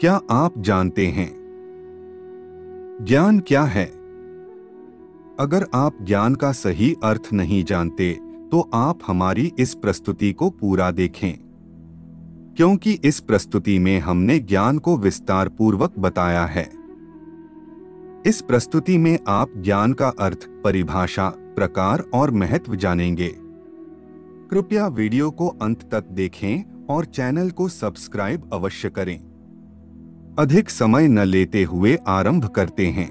क्या आप जानते हैं ज्ञान क्या है? अगर आप ज्ञान का सही अर्थ नहीं जानते तो आप हमारी इस प्रस्तुति को पूरा देखें, क्योंकि इस प्रस्तुति में हमने ज्ञान को विस्तार पूर्वक बताया है। इस प्रस्तुति में आप ज्ञान का अर्थ, परिभाषा, प्रकार और महत्व जानेंगे। कृपया वीडियो को अंत तक देखें और चैनल को सब्सक्राइब अवश्य करें। अधिक समय न लेते हुए आरंभ करते हैं।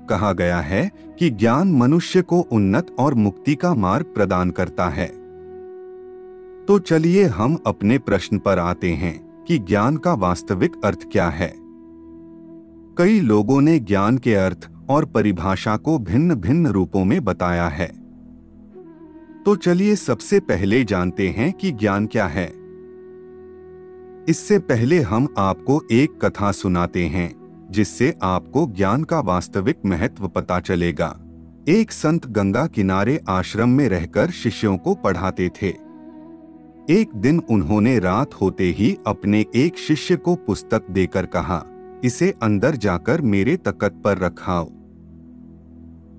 कहा गया है कि ज्ञान मनुष्य को उन्नत और मुक्ति का मार्ग प्रदान करता है। तो चलिए हम अपने प्रश्न पर आते हैं कि ज्ञान का वास्तविक अर्थ क्या है। कई लोगों ने ज्ञान के अर्थ और परिभाषा को भिन्न भिन्न रूपों में बताया है। तो चलिए सबसे पहले जानते हैं कि ज्ञान क्या है। इससे पहले हम आपको एक कथा सुनाते हैं जिससे आपको ज्ञान का वास्तविक महत्व पता चलेगा। एक संत गंगा किनारे आश्रम में रहकर शिष्यों को पढ़ाते थे। एक दिन उन्होंने रात होते ही अपने एक शिष्य को पुस्तक देकर कहा, इसे अंदर जाकर मेरे तख्त पर रखाओ।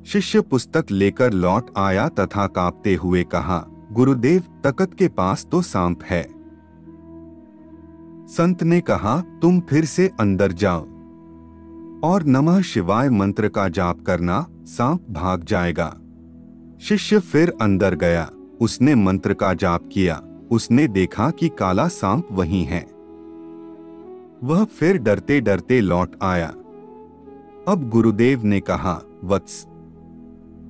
शिष्य पुस्तक लेकर लौट आया तथा कांपते हुए कहा, गुरुदेव, तख्त के पास तो सांप है। संत ने कहा, तुम फिर से अंदर जाओ और नमः शिवाय मंत्र का जाप करना, सांप भाग जाएगा। शिष्य फिर अंदर गया, उसने मंत्र का जाप किया। उसने देखा कि काला सांप वहीं है। वह फिर डरते डरते लौट आया। अब गुरुदेव ने कहा, वत्स,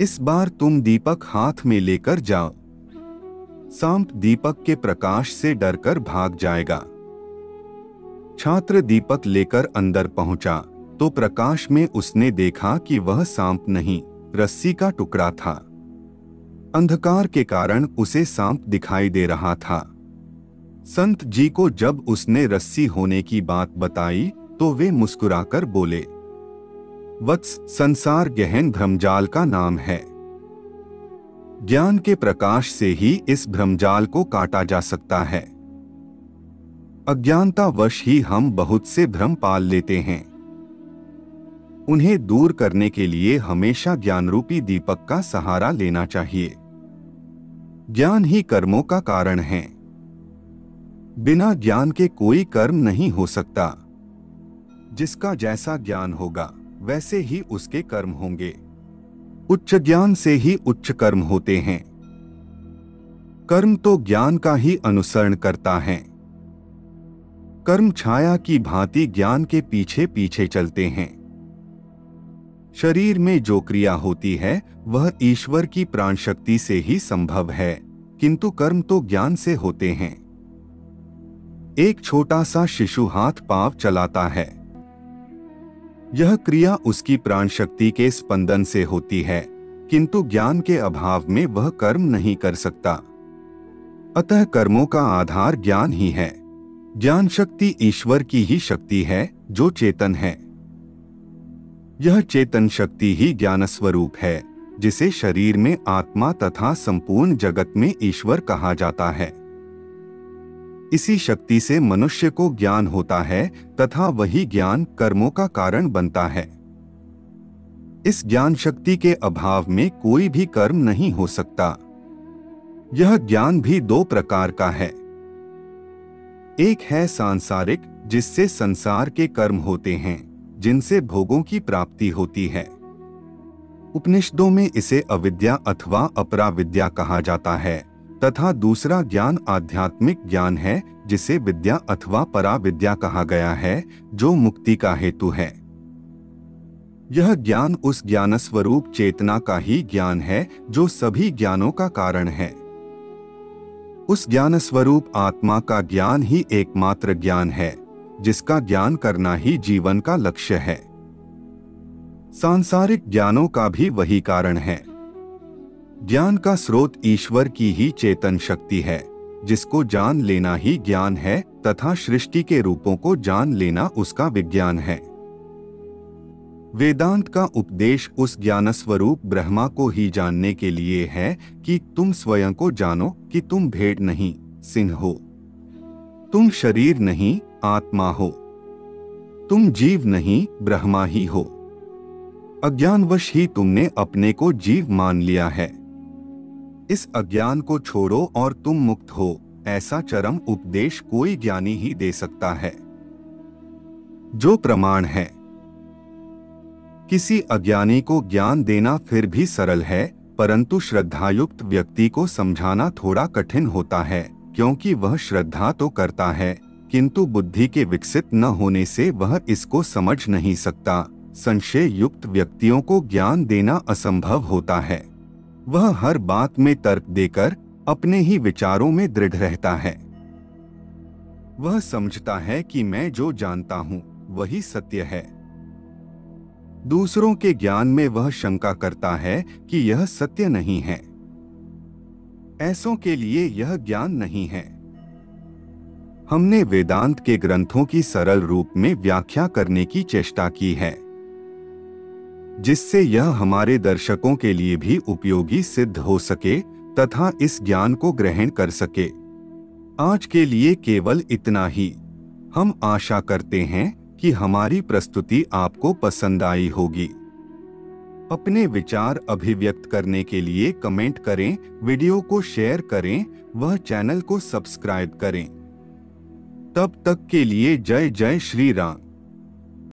इस बार तुम दीपक हाथ में लेकर जाओ। सांप दीपक के प्रकाश से डरकर भाग जाएगा। छात्र दीपक लेकर अंदर पहुंचा तो प्रकाश में उसने देखा कि वह सांप नहीं, रस्सी का टुकड़ा था। अंधकार के कारण उसे सांप दिखाई दे रहा था। संत जी को जब उसने रस्सी होने की बात बताई तो वे मुस्कुराकर बोले, वत्स, संसार गहन भ्रमजाल का नाम है। ज्ञान के प्रकाश से ही इस भ्रमजाल को काटा जा सकता है। अज्ञानतावश ही हम बहुत से भ्रम पाल लेते हैं। उन्हें दूर करने के लिए हमेशा ज्ञानरूपी दीपक का सहारा लेना चाहिए। ज्ञान ही कर्मों का कारण है। बिना ज्ञान के कोई कर्म नहीं हो सकता। जिसका जैसा ज्ञान होगा वैसे ही उसके कर्म होंगे। उच्च ज्ञान से ही उच्च कर्म होते हैं। कर्म तो ज्ञान का ही अनुसरण करता है। कर्म छाया की भांति ज्ञान के पीछे पीछे चलते हैं। शरीर में जो क्रिया होती है वह ईश्वर की प्राण शक्ति से ही संभव है, किंतु कर्म तो ज्ञान से होते हैं। एक छोटा सा शिशु हाथ पांव चलाता है। यह क्रिया उसकी प्राण शक्ति के स्पंदन से होती है, किंतु ज्ञान के अभाव में वह कर्म नहीं कर सकता। अतः कर्मों का आधार ज्ञान ही है। ज्ञान शक्ति ईश्वर की ही शक्ति है जो चेतन है। यह चेतन शक्ति ही ज्ञान स्वरूप है, जिसे शरीर में आत्मा तथा संपूर्ण जगत में ईश्वर कहा जाता है। इसी शक्ति से मनुष्य को ज्ञान होता है तथा वही ज्ञान कर्मों का कारण बनता है। इस ज्ञान शक्ति के अभाव में कोई भी कर्म नहीं हो सकता। यह ज्ञान भी दो प्रकार का है। एक है सांसारिक, जिससे संसार के कर्म होते हैं, जिनसे भोगों की प्राप्ति होती है। उपनिषदों में इसे अविद्या अथवा अपराविद्या कहा जाता है, तथा दूसरा ज्ञान आध्यात्मिक ज्ञान है, जिसे विद्या अथवा पराविद्या कहा गया है, जो मुक्ति का हेतु है। यह ज्ञान उस ज्ञान स्वरूप चेतना का ही ज्ञान है जो सभी ज्ञानों का कारण है। उस ज्ञान स्वरूप आत्मा का ज्ञान ही एकमात्र ज्ञान है, जिसका ज्ञान करना ही जीवन का लक्ष्य है। सांसारिक ज्ञानों का भी वही कारण है। ज्ञान का स्रोत ईश्वर की ही चेतन शक्ति है, जिसको जान लेना ही ज्ञान है तथा सृष्टि के रूपों को जान लेना उसका विज्ञान है। वेदांत का उपदेश उस ज्ञान स्वरूप ब्रह्मा को ही जानने के लिए है कि तुम स्वयं को जानो कि तुम भेड़ नहीं सिंह हो, तुम शरीर नहीं आत्मा हो, तुम जीव नहीं ब्रह्मा ही हो। अज्ञानवश ही तुमने अपने को जीव मान लिया है। इस अज्ञान को छोड़ो और तुम मुक्त हो, ऐसा चरम उपदेश कोई ज्ञानी ही दे सकता है। जो प्रमाण है। किसी अज्ञानी को ज्ञान देना फिर भी सरल है, परंतु श्रद्धायुक्त व्यक्ति को समझाना थोड़ा कठिन होता है, क्योंकि वह श्रद्धा तो करता है किंतु बुद्धि के विकसित न होने से वह इसको समझ नहीं सकता। संशय युक्त व्यक्तियों को ज्ञान देना असंभव होता है। वह हर बात में तर्क देकर अपने ही विचारों में दृढ़ रहता है। वह समझता है कि मैं जो जानता हूँ वही सत्य है। दूसरों के ज्ञान में वह शंका करता है कि यह सत्य नहीं है। ऐसों के लिए यह ज्ञान नहीं है। हमने वेदांत के ग्रंथों की सरल रूप में व्याख्या करने की चेष्टा की है, जिससे यह हमारे दर्शकों के लिए भी उपयोगी सिद्ध हो सके तथा इस ज्ञान को ग्रहण कर सके। आज के लिए केवल इतना ही। हम आशा करते हैं कि हमारी प्रस्तुति आपको पसंद आई होगी। अपने विचार अभिव्यक्त करने के लिए कमेंट करें, वीडियो को शेयर करें, वह चैनल को सब्सक्राइब करें। तब तक के लिए जय जय श्री राम।